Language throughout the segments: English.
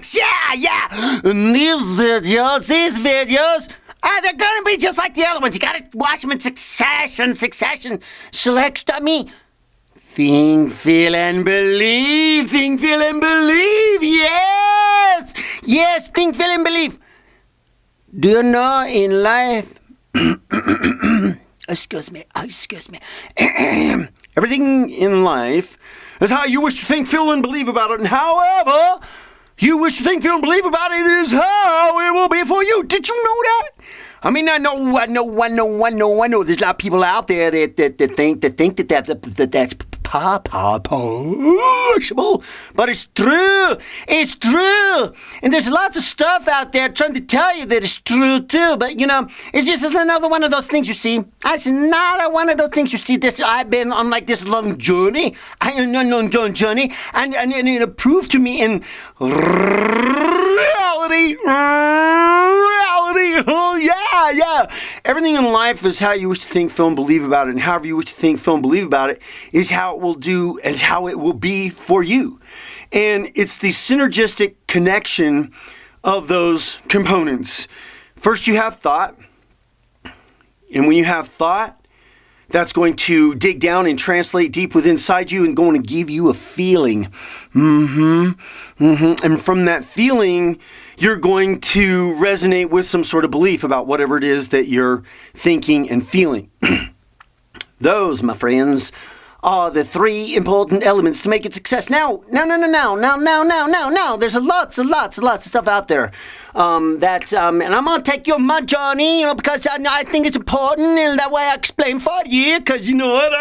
likes. Yeah. And these videos, they're going to be just like the other ones. You got to watch them in succession. Select.me. Think, feel, and believe. Think, feel, and believe. Yes, think, feel, and believe. Do you know in life... Excuse me. Everything in life is how you wish to think, feel, and believe about it. And however you wish to think, feel, and believe about it is how it will be for you. Did you know that? I mean, I know. There's a lot of people out there that think that's possible, but it's true. It's true. And there's lots of stuff out there trying to tell you that it's true too. But it's just another one of those things you see. It's not one of those things you see. I've been on like this long journey. And it proved to me in reality. Oh yeah. Everything in life is how you wish to think, feel, and believe about it. And however you wish to think, feel, and believe about it is how it will do and how it will be for you. And it's the synergistic connection of those components. First, you have thought. And when you have thought, that's going to dig down and translate deep within inside you and going to give you a feeling. And from that feeling, you're going to resonate with some sort of belief about whatever it is that you're thinking and feeling. Those, my friends, are the three important elements to make it success. Now. There's lots of stuff out there and I'm gonna take you on my journey, because I think it's important, and that way I explain for you, because you know what?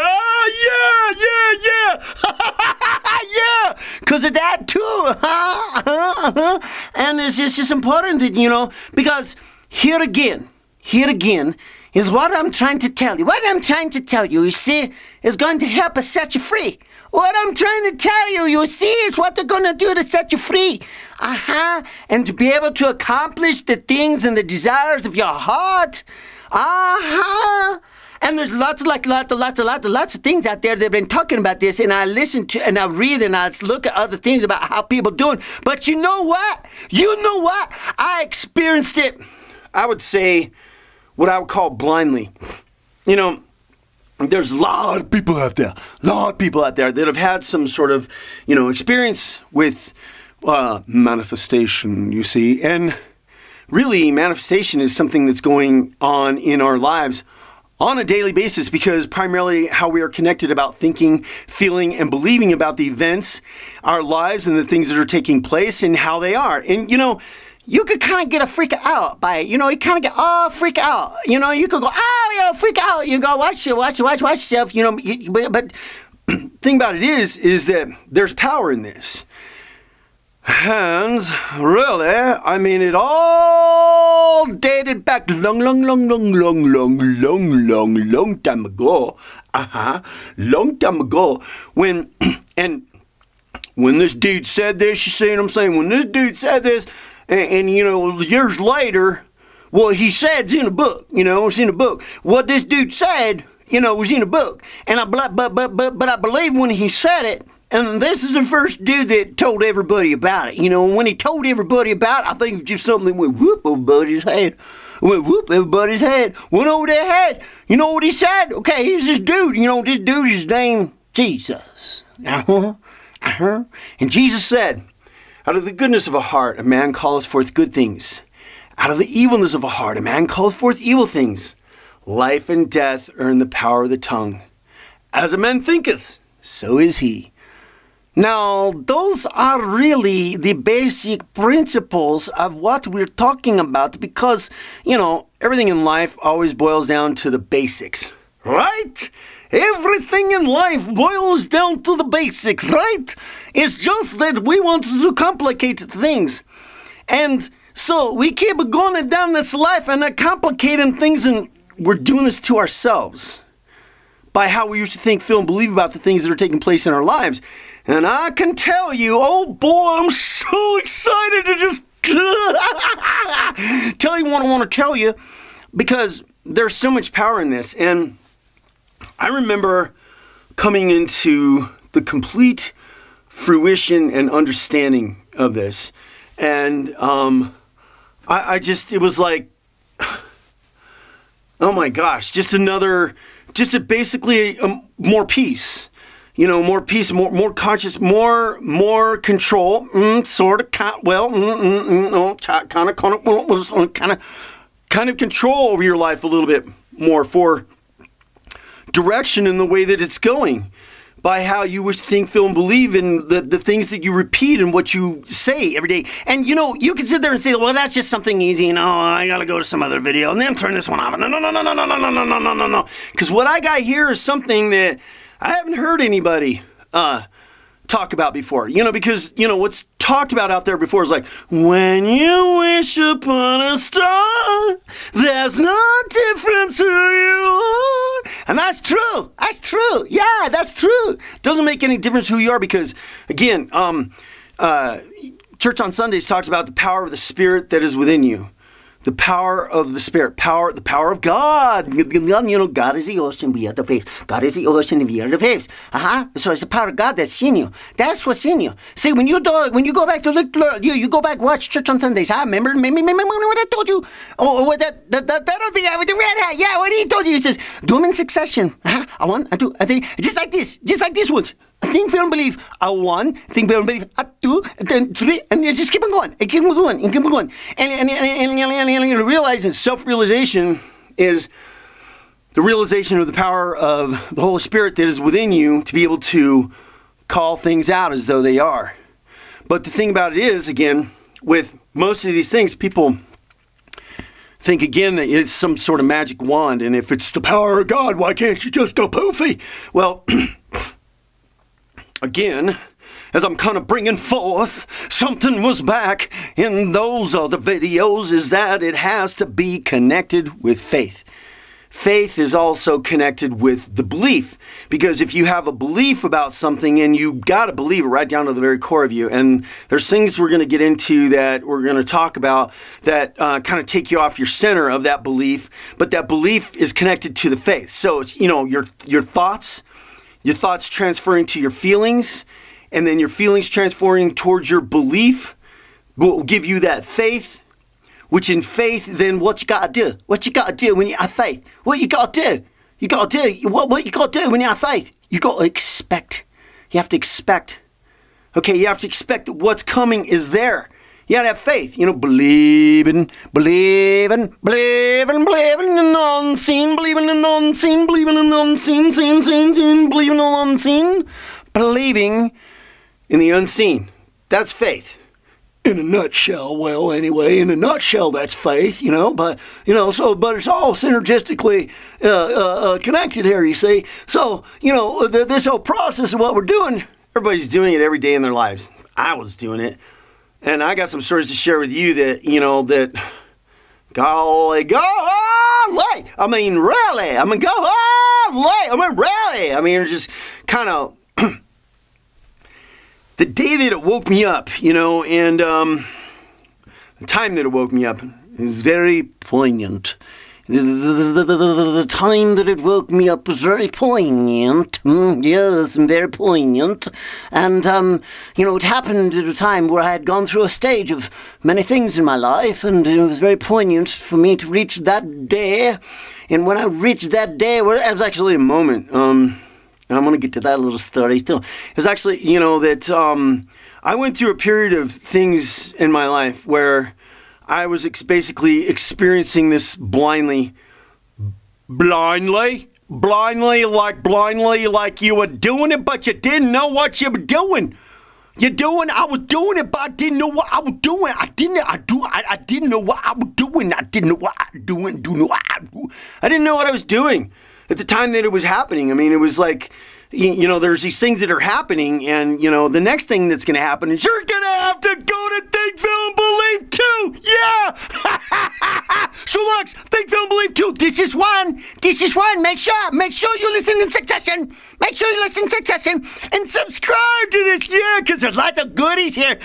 Yeah, because of that too. And it's just important that because here again is what I'm trying to tell you. What I'm trying to tell you, you see, is going to help us set you free. What I'm trying to tell you, you see, is what they're going to do to set you free. And to be able to accomplish the things and the desires of your heart. And there's lots of things out there that have been talking about this, and I listen to, and I read, and I look at other things about how people are doing. But you know what? I experienced it, I would say, what I would call blindly. There's a lot of people out there that have had some sort of, experience with manifestation, you see. And really, manifestation is something that's going on in our lives on a daily basis, because primarily how we are connected about thinking, feeling, and believing about the events, our lives, and the things that are taking place and how they are. And, you could kind of get a freak out by it. You kind of get freak out. You could go, freak out. You go, watch yourself. But thing about it is that there's power in this. And really, it all dated back long time ago. Long time ago. When this dude said this, you see what I'm saying? When this dude said this, and years later, he said it's in a book, it's in a book. What this dude said, was in a book. And but I believe when he said it, and this is the first dude that told everybody about it. When he told everybody about it, I think it was just something that went whoop everybody's head. Went over their head. You know what he said? Okay, here's this dude. This dude is named Jesus. And Jesus said, out of the goodness of a heart, a man calleth forth good things. Out of the evilness of a heart, a man calleth forth evil things. Life and death are in the power of the tongue. As a man thinketh, so is he. Now, those are really the basic principles of what we're talking about, because, everything in life always boils down to the basics, right? Everything in life boils down to the basics, right? It's just that we want to do complicated things. And so we keep going down this life and complicating things, and we're doing this to ourselves by how we used to think, feel, and believe about the things that are taking place in our lives. And I can tell you, oh boy, I'm so excited to just tell you what I want to tell you, because there's so much power in this. And I remember coming into the complete fruition and understanding of this. And it was like, oh my gosh, basically more peace. More peace, more conscious, more control, kind of control over your life a little bit more, for direction in the way that it's going, by how you wish to think, feel, and believe in the things that you repeat and what you say every day. And you can sit there and say, well, that's just something easy, I gotta go to some other video and then turn this one off. No. Because what I got here is something that I haven't heard anybody talk about before. Because what's talked about out there before is like, when you wish upon a star, there's no difference who you are. And that's true. That's true. Yeah, that's true. Doesn't make any difference who you are, because, again, Church on Sundays talks about the power of the Spirit that is within you. The power of the Spirit, the power of God. God is the ocean, we are the waves. God is the ocean, and we are the waves. So it's the power of God that's in you. That's what's in you. See, when you go back to look, you go back, watch Church on Sundays. Remember what I told you? Oh, that other guy with the red hat. Yeah, what he told you? He says, do them in succession. I one, I two, I three. Just like this one. Think, feel, and believe. I one, think, feel, and believe. I two, and then three, and just keep on going. And keep on going. And keep on going. And realize that self-realization is the realization of the power of the Holy Spirit that is within you to be able to call things out as though they are. But the thing about it is, again, with most of these things, people think, again, that it's some sort of magic wand. And if it's the power of God, why can't you just go poofy? Well, again, as I'm kind of bringing forth, something was back in those other videos, is that it has to be connected with faith. Faith is also connected with the belief, because if you have a belief about something, and you got to believe it right down to the very core of you, and there's things we're going to get into that we're going to talk about that kind of take you off your center of that belief, but that belief is connected to the faith. So it's, your thoughts transferring to your feelings, and then your feelings transferring towards your belief will give you that faith, which in faith, then what you got to do? What you got to do when you have faith? What you got to do? You got to do what you got to do when you have faith. You got to expect. You have to expect. Okay, you have to expect that what's coming is there. You gotta have faith, believing in the unseen, believing in the unseen, believing in the unseen, believing in the unseen, believing in the unseen. That's faith. In a nutshell, that's faith, but it's all synergistically connected here, you see. So, this whole process of what we're doing, everybody's doing it every day in their lives. I was doing it. And I got some stories to share with you that, golly, really. It's just kind of the day that it woke me up, and the time that it woke me up is very poignant. The time that it woke me up was very poignant. Yes, very poignant. And, it happened at a time where I had gone through a stage of many things in my life, and it was very poignant for me to reach that day. And when I reached that day, it was actually a moment, and I'm going to get to that little story still. It was actually, that I went through a period of things in my life where I was basically experiencing this blindly like you were doing it, but you didn't know what you were doing. I was doing it, but I didn't know what I was doing. I didn't know what I was doing. I didn't know what I was doing. I didn't know what I was doing at the time that it was happening. I mean, it was like, there's these things that are happening, and, the next thing that's going to happen is you're going to have to go to Think, Feel, and Believe 2. Yeah! So, look, Think, Feel, and Believe 2. This is one. Make sure you listen in succession. And subscribe to this. Yeah, because there's lots of goodies here.